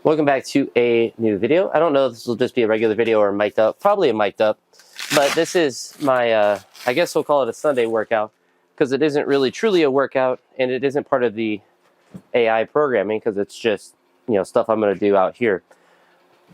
Welcome back to a new video. I don't know if this will just be a regular video or mic'd up, probably a mic'd up, but this is my, I guess we'll call it a Sunday workout because it isn't really truly a workout and it isn't part of the AI programming because it's just, stuff I'm going to do out here.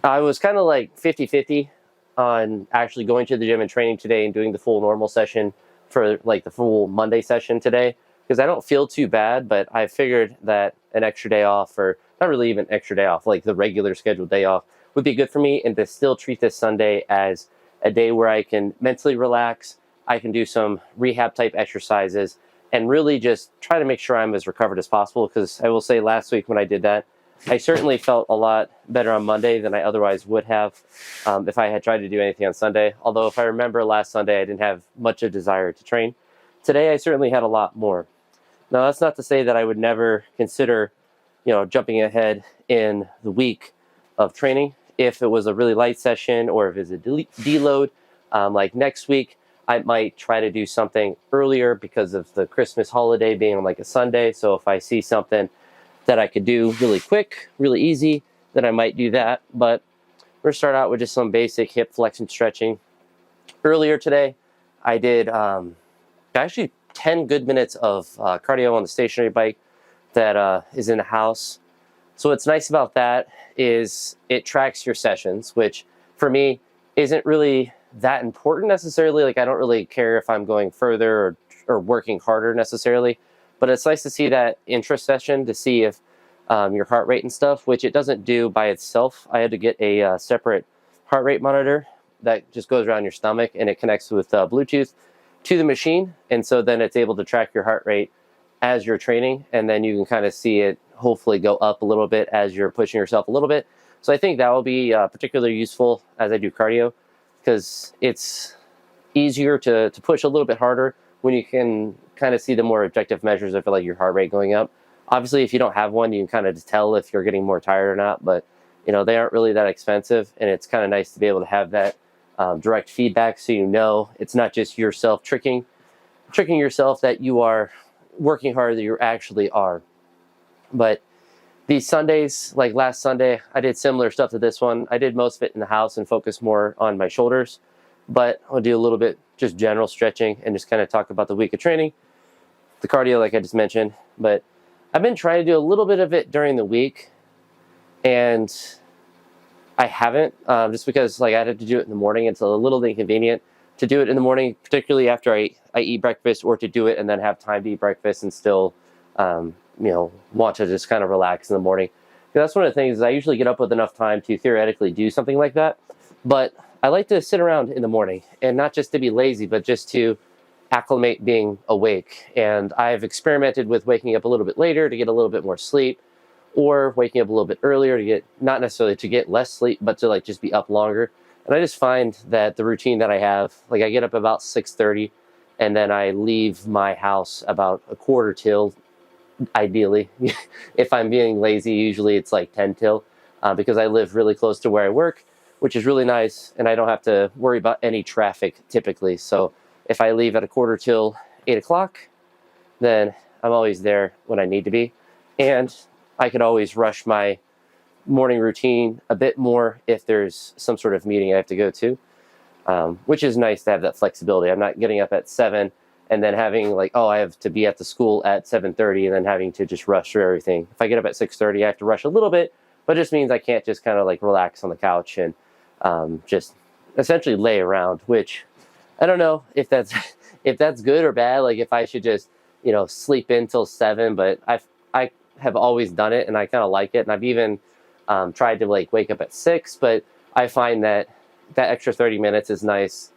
I was kind of like 50-50 on actually going to the gym and training today and doing the full normal session for like the full Monday session today because I don't feel too bad, but I figured that an extra day off, or not really even extra day off, like the regular scheduled day off would be good for me, and to still treat this Sunday as a day where I can mentally relax, I can do some rehab type exercises, and really just try to make sure I'm as recovered as possible, because I will say last week when I did that, I certainly felt a lot better on Monday than I otherwise would have if I had tried to do anything on Sunday. Although if I remember last Sunday, I didn't have much of a desire to train. Today, I certainly had a lot more. Now, that's not to say that I would never consider, jumping ahead in the week of training. If it was a really light session or if it's a deload, like next week, I might try to do something earlier because of the Christmas holiday being on like a Sunday. So if I see something that I could do really quick, really easy, then I might do that. But we're gonna start out with just some basic hip flexion stretching. Earlier today, I did actually 10 good minutes of cardio on the stationary bike that is in the house. So what's nice about that is it tracks your sessions, which for me isn't really that important necessarily. Like I don't really care if I'm going further or working harder necessarily, but it's nice to see that intra-session to see if your heart rate and stuff, which it doesn't do by itself. I had to get a separate heart rate monitor that just goes around your stomach and it connects with Bluetooth to the machine, and so then it's able to track your heart rate as you're training, and then you can kind of see it hopefully go up a little bit as you're pushing yourself a little bit. So I think that will be particularly useful as I do cardio, because it's easier to push a little bit harder when you can kind of see the more objective measures of like your heart rate going up. Obviously, if you don't have one, you can kind of tell if you're getting more tired or not, but they aren't really that expensive, and it's kind of nice to be able to have that direct feedback, so it's not just yourself tricking yourself that you are working hard, that you actually are. But these Sundays, like last Sunday, I did similar stuff to this one. I did most of it in the house and focus more on my shoulders, but I'll do a little bit just general stretching and just kind of talk about the week of training, the cardio like I just mentioned. But I've been trying to do a little bit of it during the week, and I haven't, just because like I had to do it in the morning. It's a little inconvenient to do it in the morning, particularly after I eat breakfast, or to do it and then have time to eat breakfast and still, want to just kind of relax in the morning. That's one of the things is I usually get up with enough time to theoretically do something like that. But I like to sit around in the morning, and not just to be lazy, but just to acclimate being awake. And I've experimented with waking up a little bit later to get a little bit more sleep, or waking up a little bit earlier to get, not necessarily to get less sleep, but to like just be up longer. And I just find that the routine that I have, like I get up about 6:30, and then I leave my house about a quarter till, ideally. If I'm being lazy, usually it's like 10 till, because I live really close to where I work, which is really nice, and I don't have to worry about any traffic typically. So if I leave at a quarter till 8 o'clock, then I'm always there when I need to be. And I could always rush my morning routine a bit more if there's some sort of meeting I have to go to, which is nice to have that flexibility. I'm not getting up at 7 and then having like, oh, I have to be at the school at 7:30 and then having to just rush through everything. If I get up at 6:30, I have to rush a little bit, but it just means I can't just kind of like relax on the couch and just essentially lay around, which I don't know if that's if that's good or bad. Like if I should just sleep in till 7, but I have always done it and I kind of like it, and I've even tried to like wake up at 6, but I find that extra 30 minutes is nice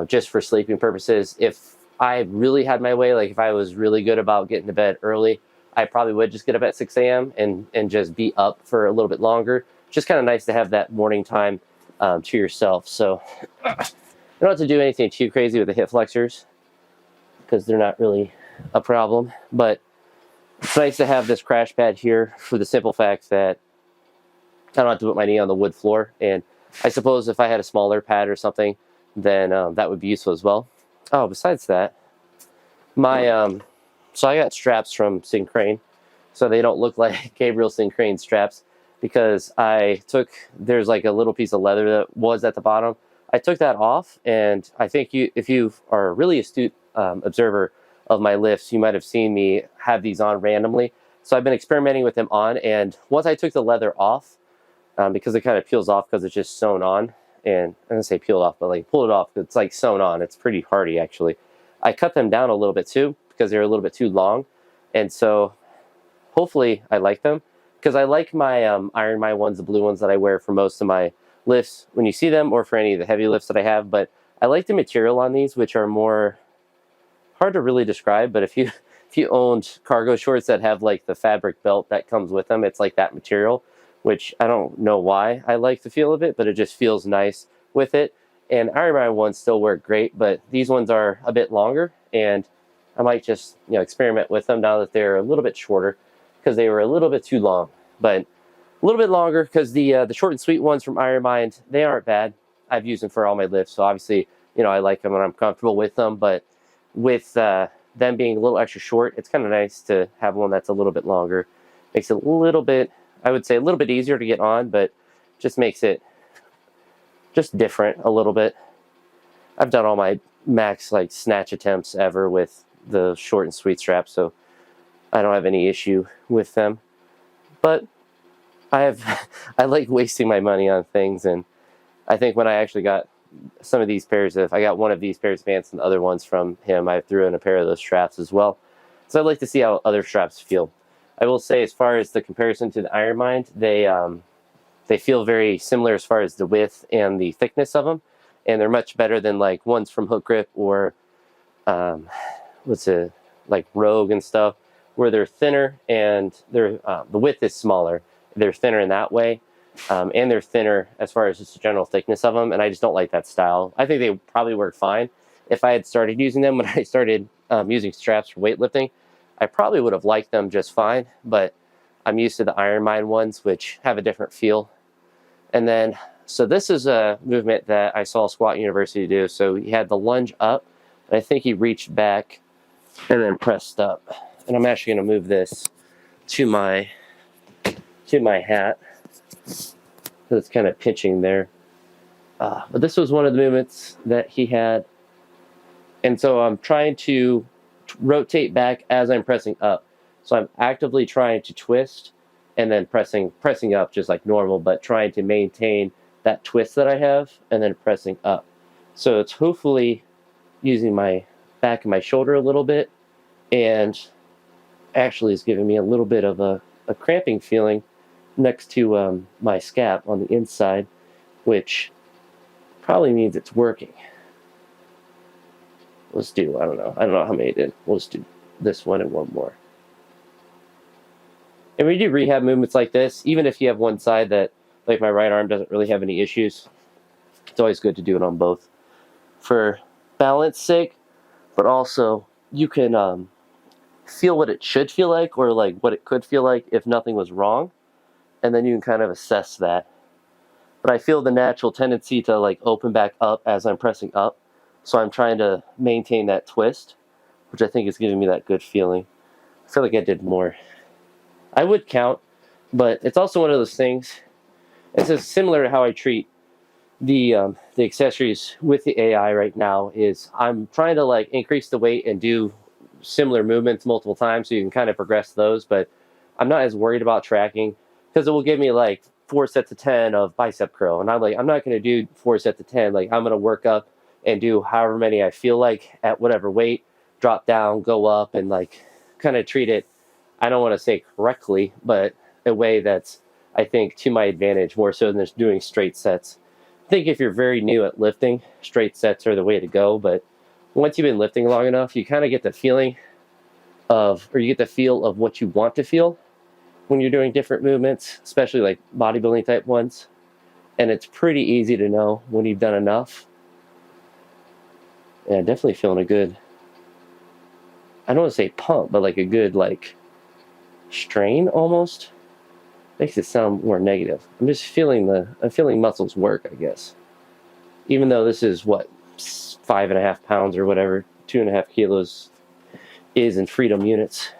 just for sleeping purposes. If I really had my way, like if I was really good about getting to bed early, I probably would just get up at 6 a.m. and just be up for a little bit longer. Just kind of nice to have that morning time to yourself. So you don't have to do anything too crazy with the hip flexors because they're not really a problem, but it's nice to have this crash pad here for the simple fact that I don't have to put my knee on the wood floor. And I suppose if I had a smaller pad or something, then that would be useful as well. Oh, besides that, so I got straps from Crane, so they don't look like Gabriel Crane straps. because there's like a little piece of leather that was at the bottom. I took that off, and I think if you are a really astute observer of my lifts, you might have seen me have these on randomly. So I've been experimenting with them on, and once I took the leather off, because it kind of peels off because it's just sewn on, and I don't say peeled off, but like pull it off, it's like sewn on. It's pretty hardy actually. I cut them down a little bit too because they're a little bit too long, and so hopefully I like them, because I like my Iron My ones, the blue ones that I wear for most of my lifts when you see them, or for any of the heavy lifts that I have. But I like the material on these, which are more hard to really describe, but if you owned cargo shorts that have like the fabric belt that comes with them, it's like that material, which I don't know why I like the feel of it, but it just feels nice with it. And Iron Man ones still work great, but these ones are a bit longer, and I might just experiment with them now that they're a little bit shorter, because they were a little bit too long. But a little bit longer, because the short and sweet ones from Iron Mind, they aren't bad. I've used them for all my lifts, so obviously I like them and I'm comfortable with them. But with them being a little extra short, it's kind of nice to have one that's a little bit longer. Makes it a little bit, I would say, a little bit easier to get on, but just makes it just different a little bit. I've done all my max like snatch attempts ever with the short and sweet straps, so I don't have any issue with them. But I like wasting my money on things, and I think when I actually got some of these pairs I got one of these pairs of pants and the other ones from him, I threw in a pair of those straps as well. So I'd like to see how other straps feel. I will say, as far as the comparison to the Iron Mind, they feel very similar as far as the width and the thickness of them, and they're much better than like ones from Hook Grip or like Rogue and stuff, where they're thinner and the width is smaller. They're thinner in that way. And they're thinner as far as just the general thickness of them, and I just don't like that style. I think they probably work fine. If I had started using them when I started using straps for weightlifting, I probably would have liked them just fine, but I'm used to the Iron Mind ones, which have a different feel. And then, so this is a movement that I saw Squat University do. So he had the lunge up, and I think he reached back and then pressed up. And I'm actually going to move this to my hat, so it's kind of pinching there. But this was one of the movements that he had. And so I'm trying to rotate back as I'm pressing up. So I'm actively trying to twist and then pressing up just like normal, but trying to maintain that twist that I have and then pressing up. So it's hopefully using my back of my shoulder a little bit, and actually is giving me a little bit of a cramping feeling next to my scap on the inside, which probably means it's working. Let's do, I don't know how many I did. We'll just do this one and one more. And when you do rehab movements like this, even if you have one side that, like my right arm, doesn't really have any issues, it's always good to do it on both for balance sake, but also you can feel what it should feel like, or like what it could feel like if nothing was wrong, and then you can kind of assess that. But I feel the natural tendency to like open back up as I'm pressing up, so I'm trying to maintain that twist, which I think is giving me that good feeling. I feel like I did more. I would count, but it's also one of those things. It's just similar to how I treat the accessories with the AI right now. Is I'm trying to like increase the weight and do similar movements multiple times, so you can kind of progress those. But I'm not as worried about tracking, because it will give me like 4 sets of 10 of bicep curl, and I'm not going to do 4 sets of 10. Like, I'm going to work up and do however many I feel like at whatever weight, drop down, go up, and like kind of treat it, I don't want to say correctly, but a way that's, I think, to my advantage more so than just doing straight sets. I think if you're very new at lifting, straight sets are the way to go, but once you've been lifting long enough, you kind of get the feeling of, or you get the feel of what you want to feel when you're doing different movements, especially like bodybuilding type ones. And it's pretty easy to know when you've done enough. Yeah, definitely feeling a good, I don't want to say pump, but like a good like strain almost. Makes it sound more negative. I'm just feeling I'm feeling muscles work, I guess. Even though this is what, 5.5 pounds or whatever, 2.5 kilos is in freedom units.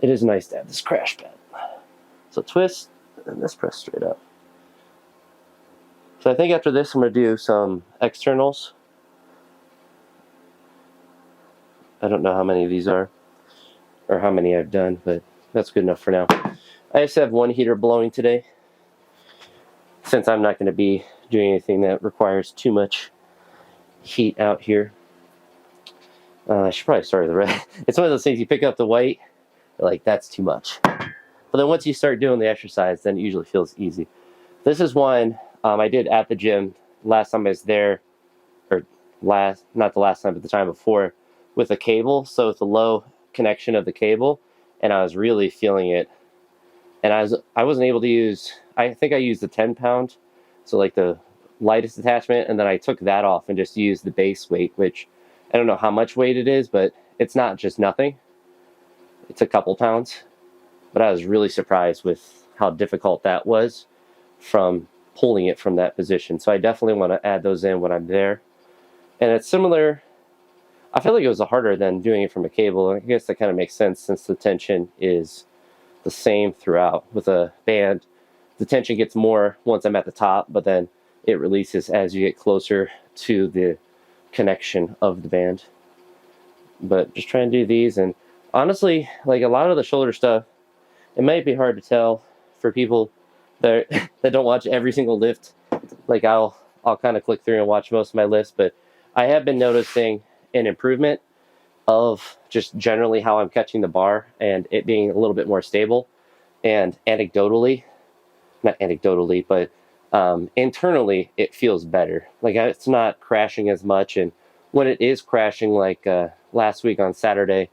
It is nice to have this crash pad. So twist, And this press straight up. So I think after this, I'm going to do some externals. I don't know how many of these are, or how many I've done, but that's good enough for now. I just have one heater blowing today, since I'm not going to be doing anything that requires too much heat out here. I should probably start with the red. It's one of those things, you pick up the white, you're like, that's too much. But then once you start doing the exercise, then it usually feels easy. This is one I did at the gym last time I was there, or not the last time, but the time before, with a cable. So it's a low connection of the cable, and I was really feeling it. And I wasn't able to use, I think I used the 10-pound, so like the lightest attachment, and then I took that off and just used the base weight, which I don't know how much weight it is, but it's not just nothing. It's a couple pounds. But I was really surprised with how difficult that was from pulling it from that position. So I definitely want to add those in when I'm there. And it's similar, I feel like it was harder than doing it from a cable. I guess that kind of makes sense since the tension is the same throughout. With a band, the tension gets more once I'm at the top, but then it releases as you get closer to the connection of the band. But just trying to do these, and honestly, like a lot of the shoulder stuff, it might be hard to tell for people that don't watch every single lift. Like I'll kind of click through and watch most of my lifts, but I have been noticing an improvement of just generally how I'm catching the bar and it being a little bit more stable. And anecdotally, not anecdotally, but internally, it feels better. Like it's not crashing as much. And when it is crashing, like last week on Saturday,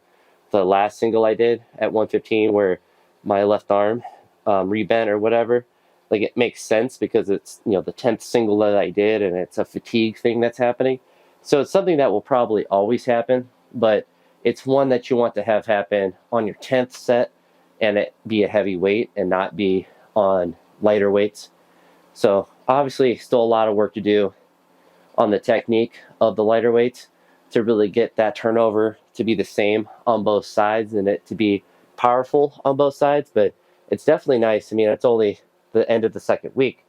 the last single I did at 115, where my left arm rebent or whatever, like it makes sense because it's, you know, the 10th single that I did, and it's a fatigue thing that's happening. So it's something that will probably always happen, but it's one that you want to have happen on your 10th set and it be a heavy weight and not be on lighter weights. So obviously still a lot of work to do on the technique of the lighter weights to really get that turnover to be the same on both sides and it to be powerful on both sides. But it's definitely nice. I mean, it's only the end of the second week,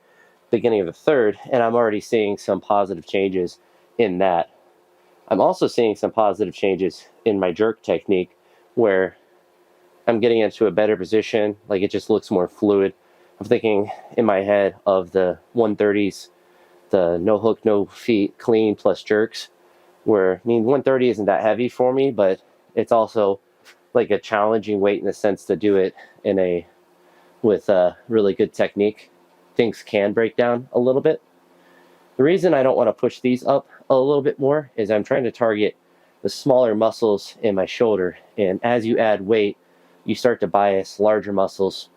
beginning of the third, and I'm already seeing some positive changes in that. I'm also seeing some positive changes in my jerk technique where I'm getting into a better position. Like it just looks more fluid. I'm thinking in my head of the 130s, the no hook, no feet, clean plus jerks, where, I mean, 130 isn't that heavy for me, but it's also like a challenging weight in the sense to do it with a really good technique. Things can break down a little bit. The reason I don't want to push these up a little bit more is I'm trying to target the smaller muscles in my shoulder. And as you add weight, you start to bias larger muscles,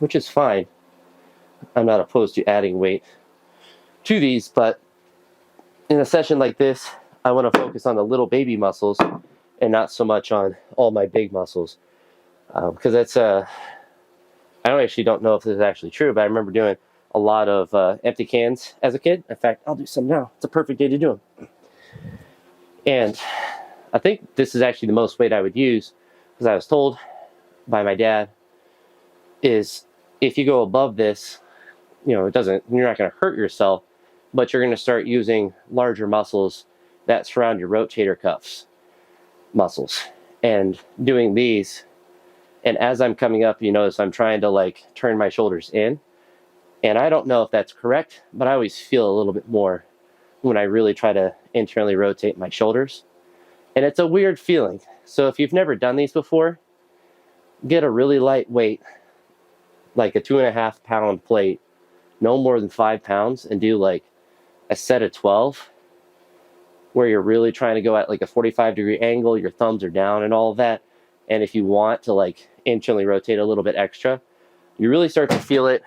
which is fine. I'm not opposed to adding weight to these, but in a session like this, I want to focus on the little baby muscles and not so much on all my big muscles. Because that's I don't know if this is actually true, but I remember doing a lot of empty cans as a kid. In fact, I'll do some now. It's a perfect day to do them. And I think this is actually the most weight I would use, because I was told by my dad, is if you go above this, you know, you're not going to hurt yourself, but you're going to start using larger muscles that surround your rotator cuffs muscles. And doing these, and as I'm coming up, you notice I'm trying to like turn my shoulders in. And I don't know if that's correct, but I always feel a little bit more when I really try to internally rotate my shoulders. And it's a weird feeling. So if you've never done these before, get a really light weight, like a 2.5 pound plate, no more than 5 pounds, and do like a set of 12 where you're really trying to go at like a 45-degree angle, your thumbs are down and all of that. And if you want to like internally rotate a little bit extra, you really start to feel it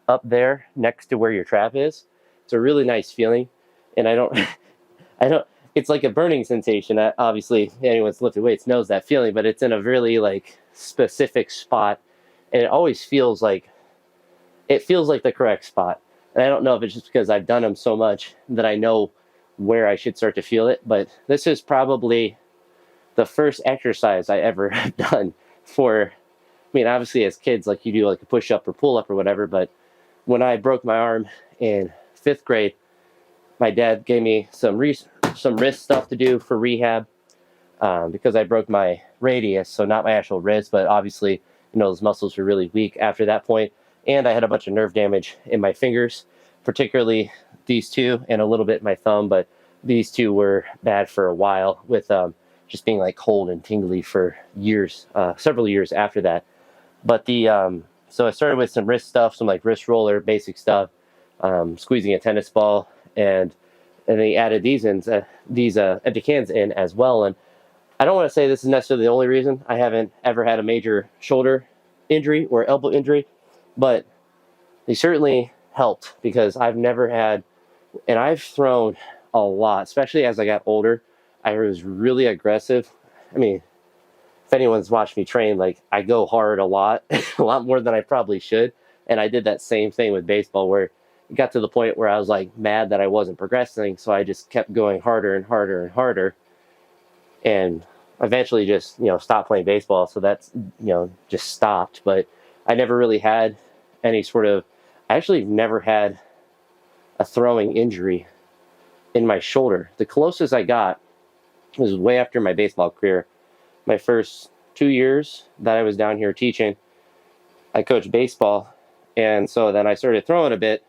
up there next to where your trap is. It's a really nice feeling. And I don't, it's like a burning sensation. Obviously, anyone that's lifted weights knows that feeling, but it's in a really like specific spot. And it always feels like the correct spot. And I don't know if it's just because I've done them so much that I know where I should start to feel it, but this is probably the first exercise I ever have done for mean, obviously as kids, like you do like a push up or pull up or whatever, but when I broke my arm in 5th grade, my dad gave me some wrist stuff to do for rehab, because I broke my radius, so not my actual wrist, but obviously, those muscles were really weak after that point, and I had a bunch of nerve damage in my fingers, particularly these two, and a little bit in my thumb, but these two were bad for a while, with just being like cold and tingly for years, several years after that. But so I started with some wrist stuff, some like wrist roller, basic stuff, squeezing a tennis ball, and they added these empty cans in as well. And I don't want to say this is necessarily the only reason I haven't ever had a major shoulder injury or elbow injury, but they certainly helped, because I've never had, and I've thrown a lot, especially as I got older. I was really aggressive. I mean, if anyone's watched me train, like I go hard a lot, a lot more than I probably should. And I did that same thing with baseball, where it got to the point where I was like mad that I wasn't progressing. So I just kept going harder and harder and harder. And eventually just, stopped playing baseball. So that's, just stopped. But I never really had any sort of, I actually never had a throwing injury in my shoulder. The closest I got was way after my baseball career. My first 2 years that I was down here teaching, I coached baseball. And so then I started throwing a bit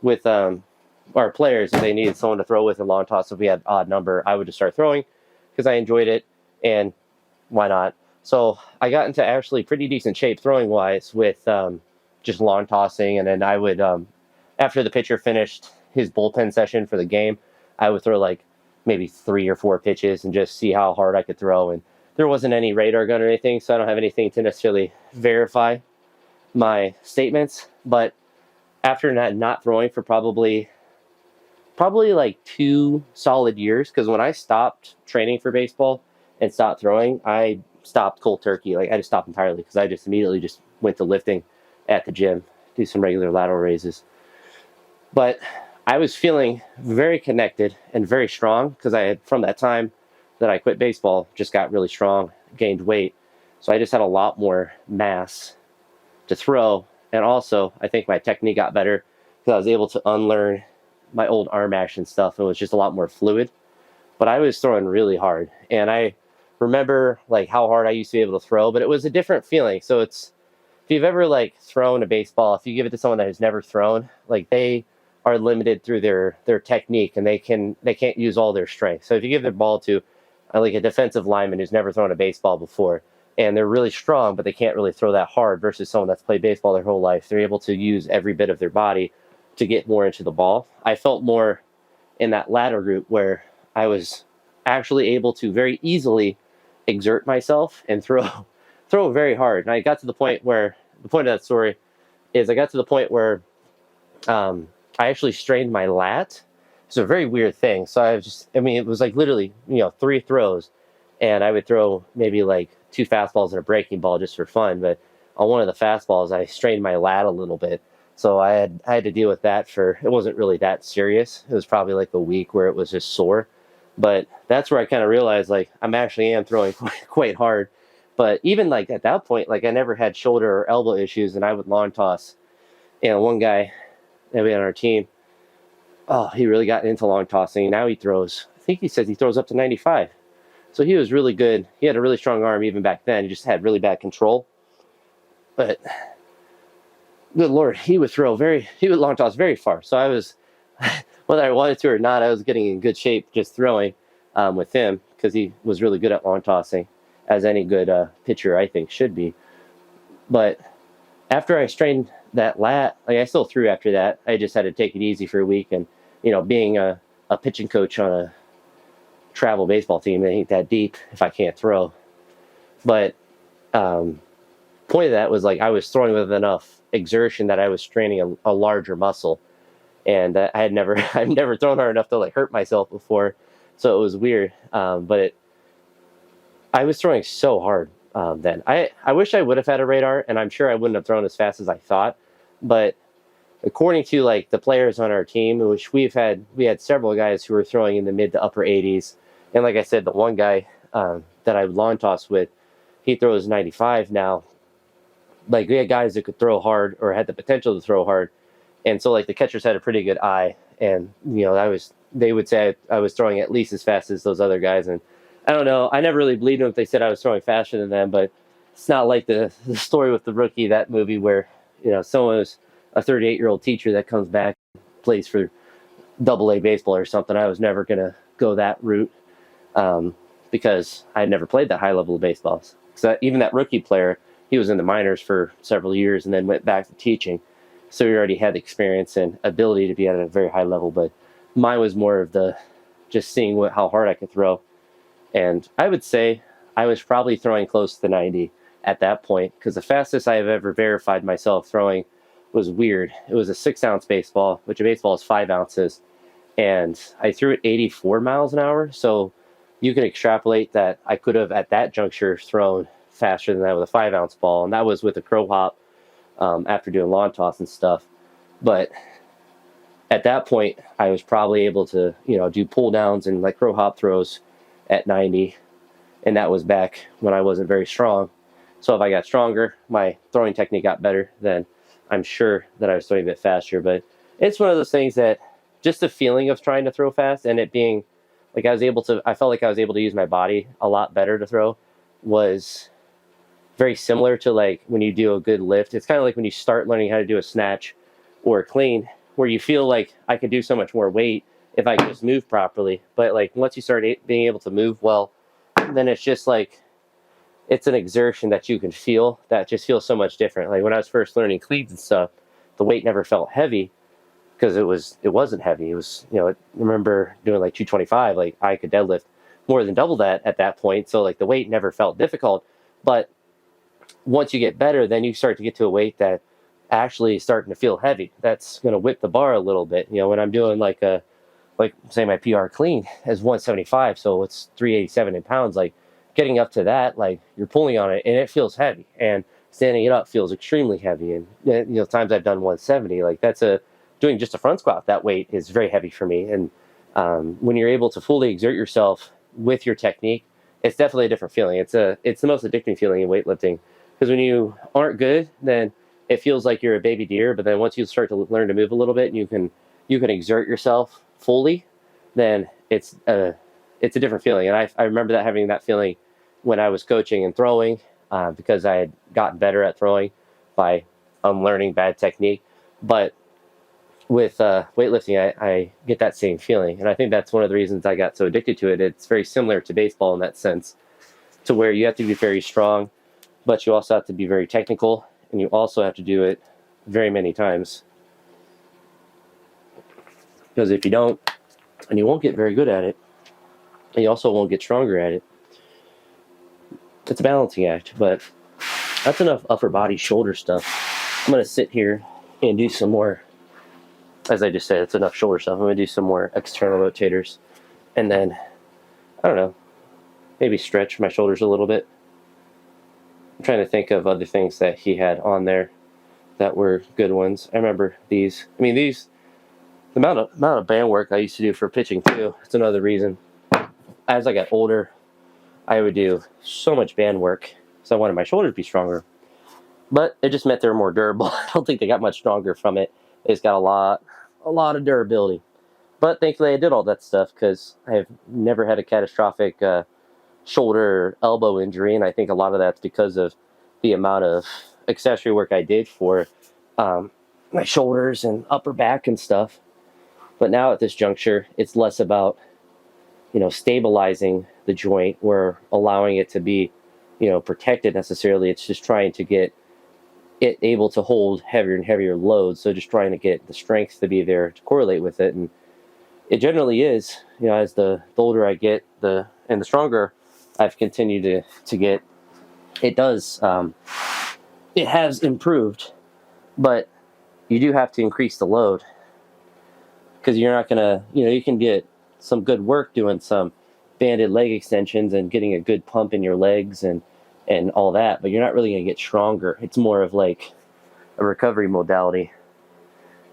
with our players. If they needed someone to throw with in long toss, if we had odd number, I would just start throwing because I enjoyed it. And why not? So I got into actually pretty decent shape throwing wise with just long tossing. And then I would, after the pitcher finished his bullpen session for the game, I would throw like maybe 3 or 4 pitches and just see how hard I could throw. And there wasn't any radar gun or anything, so I don't have anything to necessarily verify my statements. But after not throwing for probably like 2 solid years, because when I stopped training for baseball and stopped throwing, I stopped cold turkey. Like I just stopped entirely, because I just immediately just went to lifting at the gym, do some regular lateral raises. But I was feeling very connected and very strong, because I had, from that time that I quit baseball, just got really strong, gained weight. So I just had a lot more mass to throw. And also, I think my technique got better, because I was able to unlearn my old arm action stuff. It was just a lot more fluid. But I was throwing really hard. And I remember like how hard I used to be able to throw, but it was a different feeling. So it's, if you've ever like thrown a baseball, if you give it to someone that has never thrown, like they are limited through their technique, and they can't use all their strength. So if you give the ball to like a defensive lineman who's never thrown a baseball before, and they're really strong, but they can't really throw that hard, versus someone that's played baseball their whole life, they're able to use every bit of their body to get more into the ball. I felt more in that latter group, where I was actually able to very easily exert myself and throw very hard. And I got to the point where, the point of that story is, I got to the point where I actually strained my lat. It's a very weird thing. So it was like literally, 3 throws, and I would throw maybe like 2 fastballs and a breaking ball just for fun. But on one of the fastballs, I strained my lat a little bit. So I had to deal with that it wasn't really that serious. It was probably like a week where it was just sore. But that's where I kind of realized, like, I'm actually throwing quite hard. But even like at that point, like I never had shoulder or elbow issues, and I would long toss. One guy that we had on our team, oh, he really got into long tossing. Now he throws, I think he says he throws up to 95. So he was really good. He had a really strong arm even back then. He just had really bad control. But good Lord, he would long toss very far. So I was, whether I wanted to or not, I was getting in good shape just throwing with him, because he was really good at long tossing, as any good pitcher, I think, should be. But after I strained that lat, like I still threw after that. I just had to take it easy for a week. And, being a pitching coach on a travel baseball team, it ain't that deep if I can't throw. But point of that was, like, I was throwing with enough exertion that I was straining a larger muscle. And I've never thrown hard enough to like hurt myself before. So it was weird. But I was throwing so hard then. I wish I would have had a radar, and I'm sure I wouldn't have thrown as fast as I thought. But according to like the players on our team, which we had several guys who were throwing in the mid to upper 80s. And like I said, the one guy that I would long toss with, he throws 95 now. like we had guys that could throw hard or had the potential to throw hard, and so like the catchers had a pretty good eye, and they would say I was throwing at least as fast as those other guys, and I don't know, I never really believed them if they said I was throwing faster than them, but it's not like the story with the rookie, that movie where someone was a 38-year-old teacher that comes back, plays for AA baseball or something. I was never gonna go that route, because I had never played that high level of baseball. So even that rookie player, he was in the minors for several years and then went back to teaching. So he already had experience and ability to be at a very high level. But mine was more of the just seeing how hard I could throw. And I would say I was probably throwing close to 90 at that point, because the fastest I have ever verified myself throwing was weird. It was a 6-ounce baseball, which a baseball is 5 ounces. And I threw it 84 miles an hour. So you can extrapolate that I could have at that juncture thrown faster than that with a 5-ounce ball. And that was with a crow hop, after doing lawn toss and stuff. But at that point, I was probably able to, do pull downs and like crow hop throws at 90. And that was back when I wasn't very strong. So if I got stronger, my throwing technique got better, then I'm sure that I was throwing a bit faster. But it's one of those things that just the feeling of trying to throw fast and it being like I felt like I was able to use my body a lot better to throw, was very similar to like when you do a good lift. It's kind of like when you start learning how to do a snatch or a clean, where you feel like I could do so much more weight if I could just move properly. But like once you start being able to move well, then it's just like, it's an exertion that you can feel that just feels so much different. Like when I was first learning cleans and stuff, the weight never felt heavy because it wasn't heavy. It was, I remember doing like 225, like I could deadlift more than double that at that point. So like the weight never felt difficult. But once you get better, then you start to get to a weight that actually is starting to feel heavy. That's going to whip the bar a little bit. When I'm doing like say my PR clean is 175, so it's 387 in pounds, like getting up to that, like you're pulling on it and it feels heavy, and standing it up feels extremely heavy. And times I've done 170, like doing just a front squat, that weight is very heavy for me. And when you're able to fully exert yourself with your technique, it's definitely a different feeling. It's the most addicting feeling in weightlifting, because when you aren't good, then it feels like you're a baby deer. But then once you start to learn to move a little bit and you can exert yourself fully, then it's a different feeling. And I remember having that feeling when I was coaching and throwing, because I had gotten better at throwing by unlearning bad technique. But with weightlifting, I get that same feeling. And I think that's one of the reasons I got so addicted to it. It's very similar to baseball in that sense, to where you have to be very strong, but you also have to be very technical, and you also have to do it very many times. Because if you don't, and you won't get very good at it, and you also won't get stronger at it. It's a balancing act. But that's enough upper body shoulder stuff. I'm going to sit here and do some more. As I just said, it's enough shoulder stuff. I'm going to do some more external rotators, and then I don't know, maybe stretch my shoulders a little bit. I'm trying to think of other things that he had on there that were good ones. I remember these. I mean, the amount of band work I used to do for pitching too. It's another reason. As I got older, I would do so much band work, so I wanted my shoulders to be stronger. But it just meant they were more durable. I don't think they got much stronger from it. They just got a lot of durability. But thankfully I did all that stuff, because I have never had a catastrophic shoulder or elbow injury, and I think a lot of that's because of the amount of accessory work I did for my shoulders and upper back and stuff. But now at this juncture, it's less about stabilizing the joint or allowing it to be protected necessarily. It's just trying to get it able to hold heavier and heavier loads. So just trying to get the strength to be there to correlate with it. And it generally is, as the older I get, and the stronger I've continued to get, it does, it has improved. But you do have to increase the load, because you're not going to, you can get some good work doing some banded leg extensions and getting a good pump in your legs and all that, but you're not really going to get stronger. It's more of like a recovery modality.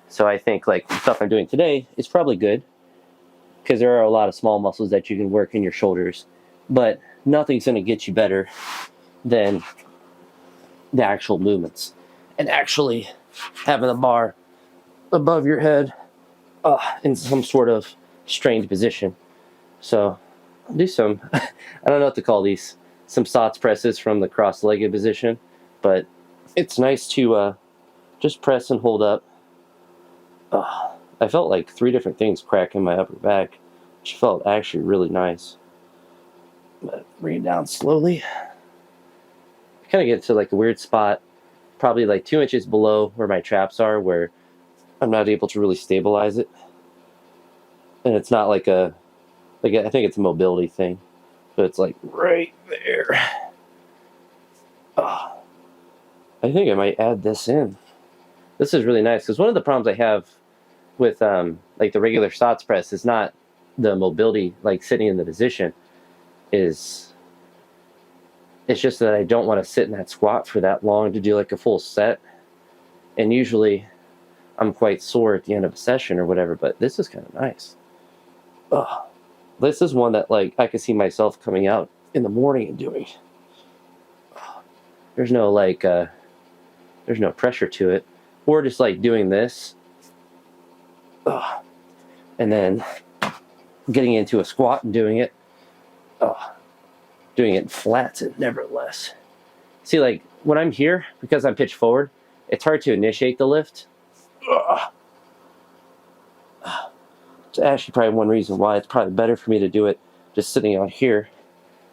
So I think like the stuff I'm doing today is probably good, because there are a lot of small muscles that you can work in your shoulders, but nothing's going to get you better than the actual movements and actually having the bar above your head in some sort of strained position. So I'll do some, I don't know what to call these, some SOTS presses from the cross-legged position, but it's nice to just press and hold up. I felt like 3 different things crack in my upper back, which felt actually really nice. But bring it down slowly. I kind of get to like a weird spot, probably like 2 inches below where my traps are, where I'm not able to really stabilize it. And it's not like I think it's a mobility thing, but it's like right there. I think I might add this in. This is really nice, because one of the problems I have with like the regular SOTS press is not the mobility, like sitting in the position, it's just that I don't want to sit in that squat for that long to do like a full set. And usually I'm quite sore at the end of a session or whatever, but this is kind of nice. This is one that like I could see myself coming out in the morning and doing. There's no like there's no pressure to it, or just like doing this and then getting into a squat and doing it doing it in flats and nevertheless. See, like when I'm here, because I'm pitched forward, it's hard to initiate the lift. It's actually probably one reason why it's probably better for me to do it just sitting on here,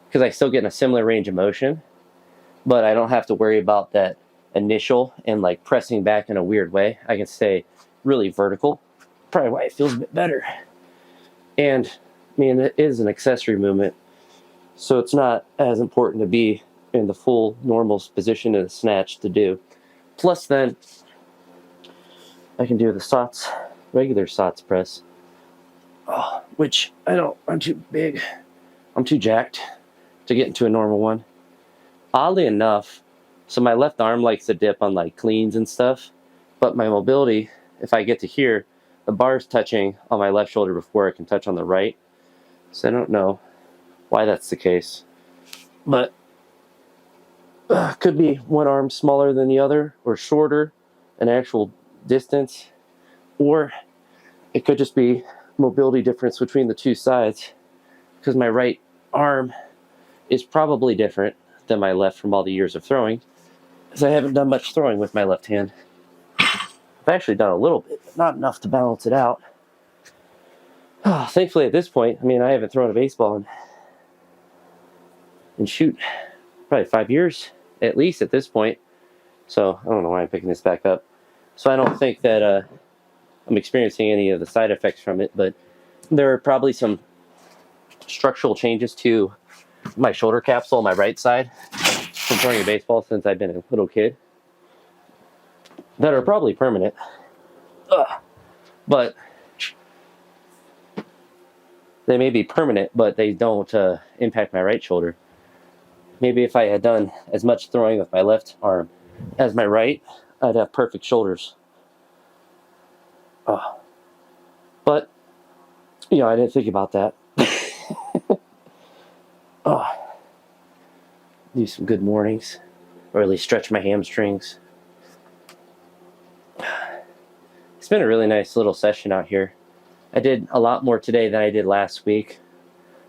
because I still get in a similar range of motion, but I don't have to worry about that initial and like pressing back in a weird way. I can stay really vertical, probably why it feels a bit better. And I mean, it is an accessory movement, so it's not as important to be in the full normal position in a snatch to do. Plus then I can do the SOTS, regular SOTS press, which I'm too big, I'm too jacked to get into a normal one. Oddly enough, so my left arm likes to dip on like cleans and stuff, but my mobility, if I get to here, the bar's touching on my left shoulder before it can touch on the right. So I don't know why that's the case, but could be one arm smaller than the other, or shorter in actual distance, or it could just be mobility difference between the two sides, because my right arm is probably different than my left from all the years of throwing, because I haven't done much throwing with my left hand. I've actually done a little bit, but not enough to balance it out. Thankfully at this point, I mean, I haven't thrown a baseball in shoot, probably 5 years at least at this point, so I don't know why I'm picking this back up. So I don't think that I'm experiencing any of the side effects from it, but there are probably some structural changes to my shoulder capsule on my right side from throwing a baseball since I've been a little kid that are probably permanent. But they may be permanent, but they don't impact my right shoulder. Maybe if I had done as much throwing with my left arm as my right, I'd have perfect shoulders. But, you know, I didn't think about that. Do some good mornings, or at least stretch my hamstrings. It's been a really nice little session out here. I did a lot more today than I did last week.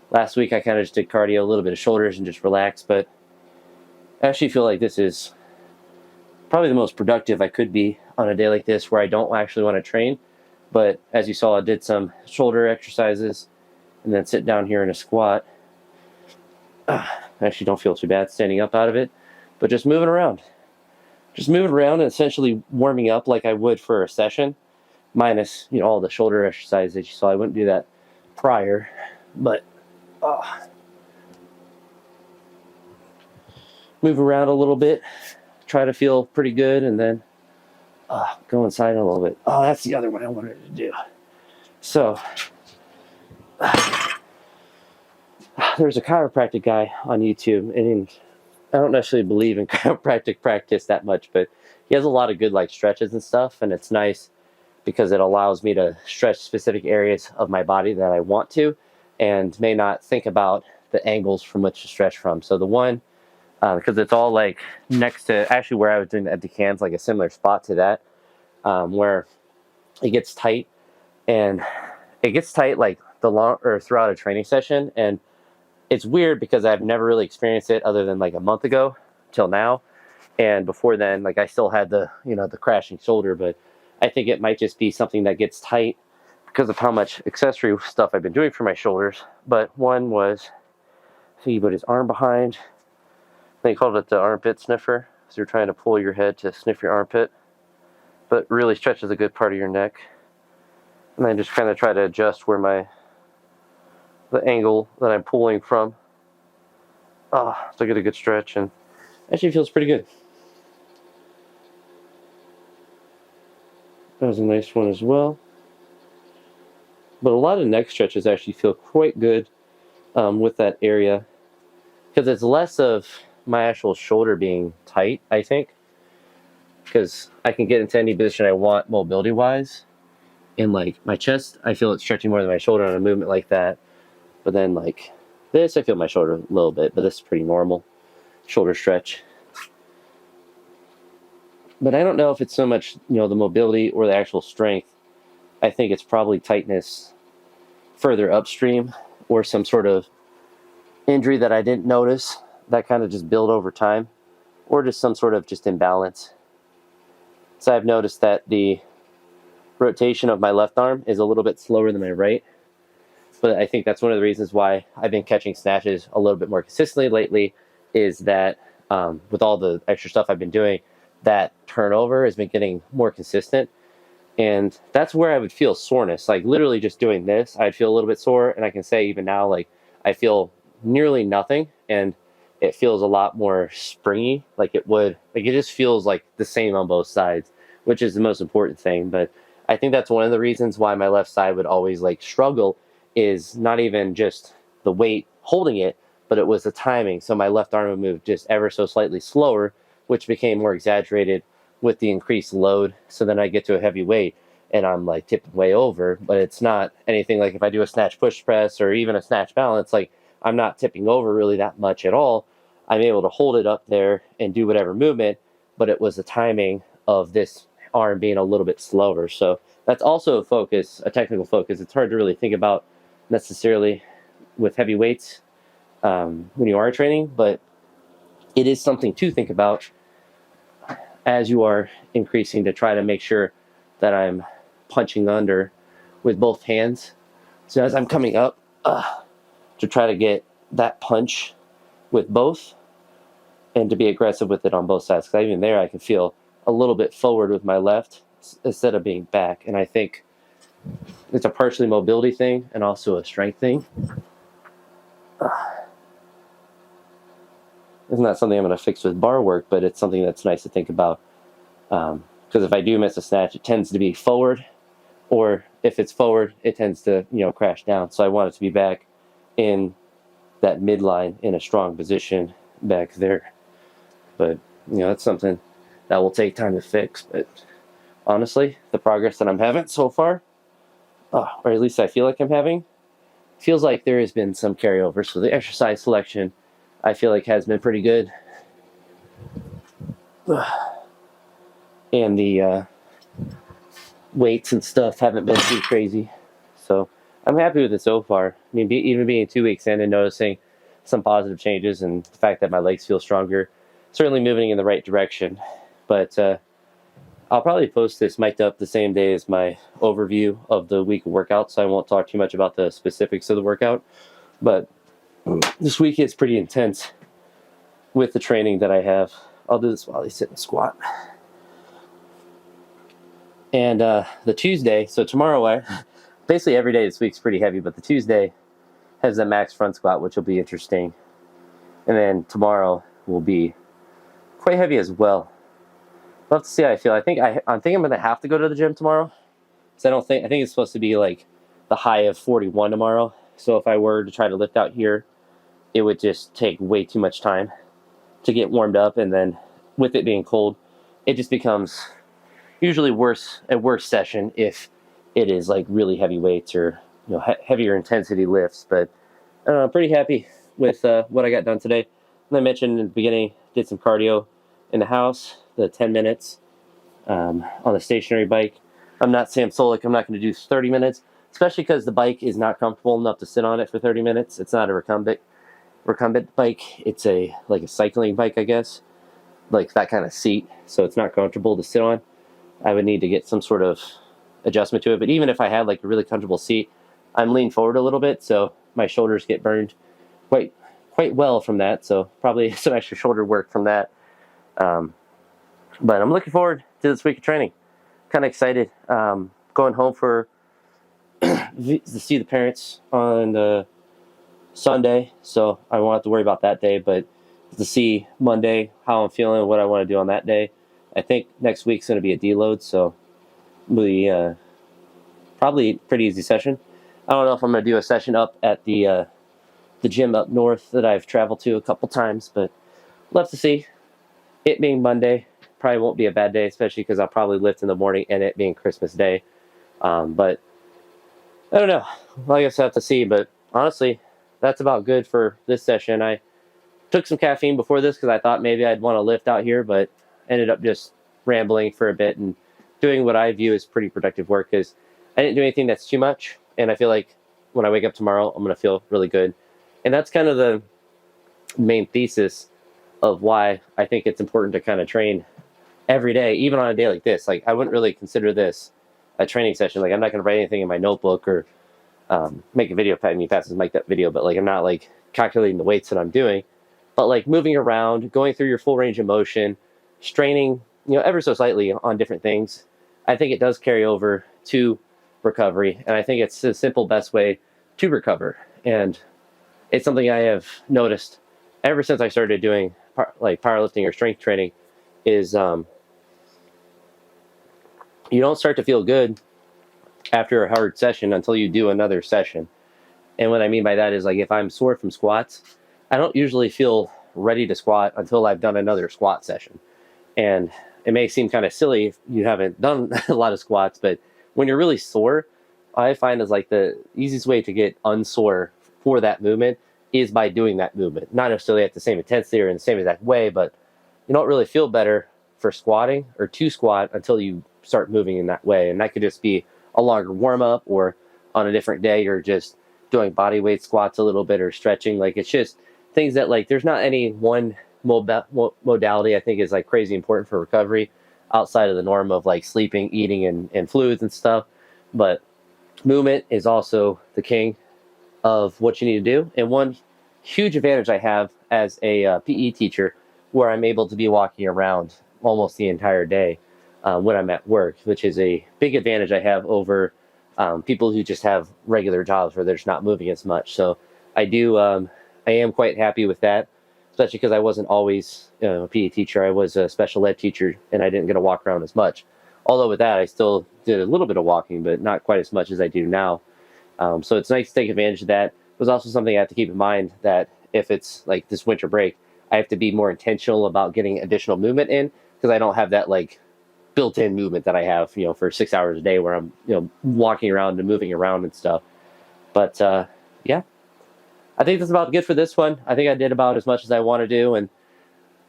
Last week I kind of just did cardio, a little bit of shoulders, and just relaxed, but I actually feel like this is probably the most productive I could be on a day like this, where I don't actually want to train. But as you saw, I did some shoulder exercises and then sit down here in a squat. I actually don't feel too bad standing up out of it, but just moving around. Just moving around and essentially warming up like I would for a session, minus, you know, all the shoulder exercises that you saw. I wouldn't do that prior, but move around a little bit, try to feel pretty good, and then go inside a little bit. That's the other one I wanted to do. So there's a chiropractic guy on YouTube, and I don't necessarily believe in chiropractic practice that much, but he has a lot of good like stretches and stuff, and it's nice because it allows me to stretch specific areas of my body that I want to, and may not think about the angles from which to stretch from. So the one because it's all like next to actually where I was doing the empty cans, like a similar spot to that, where it gets tight, and it gets tight like the long or throughout a training session. And it's weird because I've never really experienced it other than like a month ago till now. And before then, like I still had the, the crashing shoulder, but I think it might just be something that gets tight because of how much accessory stuff I've been doing for my shoulders. But one was, so you put his arm behind. They called it the armpit sniffer. So you're trying to pull your head to sniff your armpit, but really stretches a good part of your neck. And then just kind of try to adjust where the angle that I'm pulling from. So I get a good stretch, and actually feels pretty good. That was a nice one as well. But a lot of neck stretches actually feel quite good with that area, because it's less of my actual shoulder being tight, I think, because I can get into any position I want mobility wise. And like my chest, I feel it stretching more than my shoulder on a movement like that. But then like this, I feel my shoulder a little bit, but this is pretty normal shoulder stretch. But I don't know if it's so much, the mobility or the actual strength. I think it's probably tightness further upstream, or some sort of injury that I didn't notice that kind of just build over time, or just some sort of just imbalance. So I've noticed that the rotation of my left arm is a little bit slower than my right, but I think that's one of the reasons why I've been catching snatches a little bit more consistently lately, is that with all the extra stuff I've been doing, that turnover has been getting more consistent. And that's where I would feel soreness. Like literally just doing this, I'd feel a little bit sore. And I can say even now, like I feel nearly nothing, and it feels a lot more springy. Like it just feels like the same on both sides, which is the most important thing. But I think that's one of the reasons why my left side would always like struggle, is not even just the weight holding it, but it was the timing. So my left arm would move just ever so slightly slower, which became more exaggerated with the increased load. So then I get to a heavy weight and I'm like tipping way over, but it's not anything like if I do a snatch push press or even a snatch balance, like I'm not tipping over really that much at all. I'm able to hold it up there and do whatever movement, but it was the timing of this arm being a little bit slower. So that's also a focus, a technical focus. It's hard to really think about necessarily with heavy weights when you are training, but it is something to think about as you are increasing, to try to make sure that I'm punching under with both hands. So as I'm coming up, to try to get that punch with both, and to be aggressive with it on both sides. Because even there, I can feel a little bit forward with my left instead of being back. And I think it's a partially mobility thing and also a strength thing. It's not something I'm going to fix with bar work, but it's something that's nice to think about. Because if I do miss a snatch, it tends to be forward, or if it's forward, it tends to crash down. So I want it to be back in that midline in a strong position back there. But that's something that will take time to fix. But honestly, the progress that I'm having so far, or at least I feel like I'm having, feels like there has been some carryover. So the exercise selection, I feel like, has been pretty good. And the weights and stuff haven't been too crazy. So I'm happy with it so far. I mean, even being 2 weeks in and noticing some positive changes, and the fact that my legs feel stronger, certainly moving in the right direction. But I'll probably post this mic'd up the same day as my overview of the week of workout, so I won't talk too much about the specifics of the workout. But this week is pretty intense with the training that I have. I'll do this while I sit and squat. And the Tuesday, so tomorrow, basically every day this week's pretty heavy, but the Tuesday has the max front squat, which will be interesting. And then tomorrow will be quite heavy as well. We'll have to see how I feel. I think I'm going to have to go to the gym tomorrow. So I think it's supposed to be like the high of 41 tomorrow. So if I were to try to lift out here, it would just take way too much time to get warmed up. And then with it being cold, it just becomes usually a worse session if it is like really heavy weights or heavier intensity lifts. But I'm pretty happy with what I got done today. I mentioned in the beginning, did some cardio in the house, the 10 minutes on the stationary bike. I'm not Sam Solik. I'm not going to do 30 minutes, especially because the bike is not comfortable enough to sit on it for 30 minutes. It's not a recumbent bike. It's like a cycling bike, I guess, like that kind of seat. So it's not comfortable to sit on. I would need to get some sort of adjustment to it. But even if I had like a really comfortable seat, I'm leaned forward a little bit, so my shoulders get burned quite well from that. So probably some extra shoulder work from that. But I'm looking forward to this week of training. Kind of excited. Going home to see the parents on Sunday, so I won't have to worry about that day. But to see Monday how I'm feeling, what I want to do on that day. I think next week's going to be a deload, so probably a pretty easy session. I don't know if I'm going to do a session up at the gym up north that I've traveled to a couple times, but we'll have to see. It being Monday probably won't be a bad day, especially because I'll probably lift in the morning and it being Christmas Day. But I don't know. Well, I guess I have to see. But honestly, that's about good for this session. I took some caffeine before this because I thought maybe I'd want to lift out here, but ended up just rambling for a bit and doing what I view as pretty productive work because I didn't do anything that's too much. And I feel like when I wake up tomorrow, I'm going to feel really good. And that's kind of the main thesis of why I think it's important to kind of train every day, even on a day like this. Like, I wouldn't really consider this a training session. Like, I'm not going to write anything in my notebook or make a video. I mean, fast as make that video, but like, I'm not like calculating the weights that I'm doing. But like moving around, going through your full range of motion, straining, ever so slightly on different things, I think it does carry over to recovery. And I think it's the simple best way to recover. And it's something I have noticed ever since I started doing like powerlifting or strength training is you don't start to feel good after a hard session until you do another session. And what I mean by that is, like, if I'm sore from squats, I don't usually feel ready to squat until I've done another squat session. And it may seem kind of silly if you haven't done a lot of squats, but when you're really sore, I find is like the easiest way to get unsore for that movement is by doing that movement. Not necessarily at the same intensity or in the same exact way, but you don't really feel better for squatting or to squat until you start moving in that way. And that could just be a longer warm-up, or on a different day you're just doing body weight squats a little bit or stretching. Like, it's just things that, like, there's not any one modality I think is like crazy important for recovery outside of the norm of like sleeping, eating, and fluids and stuff. But movement is also the king of what you need to do. And one huge advantage I have as a PE teacher, where I'm able to be walking around almost the entire day when I'm at work, which is a big advantage I have over people who just have regular jobs where they're just not moving as much. So I am quite happy with that, especially because I wasn't always a PE teacher. I was a special ed teacher, and I didn't get to walk around as much. Although with that, I still did a little bit of walking, but not quite as much as I do now. So it's nice to take advantage of that. There's also something I have to keep in mind, that if it's like this winter break, I have to be more intentional about getting additional movement in, because I don't have that like built-in movement that I have, for 6 hours a day where I'm, walking around and moving around and stuff. But yeah, I think that's about good for this one. I think I did about as much as I want to do, and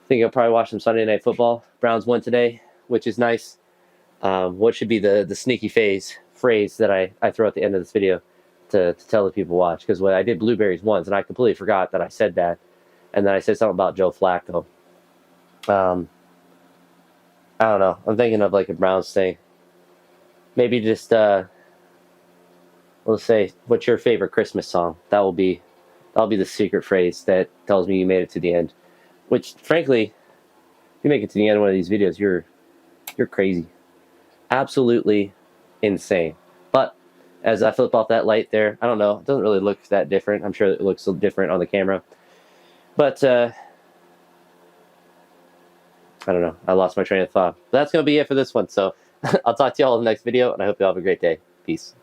I think I'll probably watch some Sunday Night Football. Browns won today, which is nice. What should be the sneaky phrase that I throw at the end of this video to tell the people watch, because I did blueberries once and I completely forgot that I said that, and then I said something about Joe Flacco. I don't know. I'm thinking of like a Browns thing. Maybe just let's say, what's your favorite Christmas song? That'll be the secret phrase that tells me you made it to the end. Which, frankly, if you make it to the end of one of these videos, you're crazy, absolutely insane. But as I flip off that light there, I don't know. It doesn't really look that different. I'm sure it looks different on the camera, but I don't know. I lost my train of thought. But that's going to be it for this one. So I'll talk to you all in the next video, and I hope you all have a great day. Peace.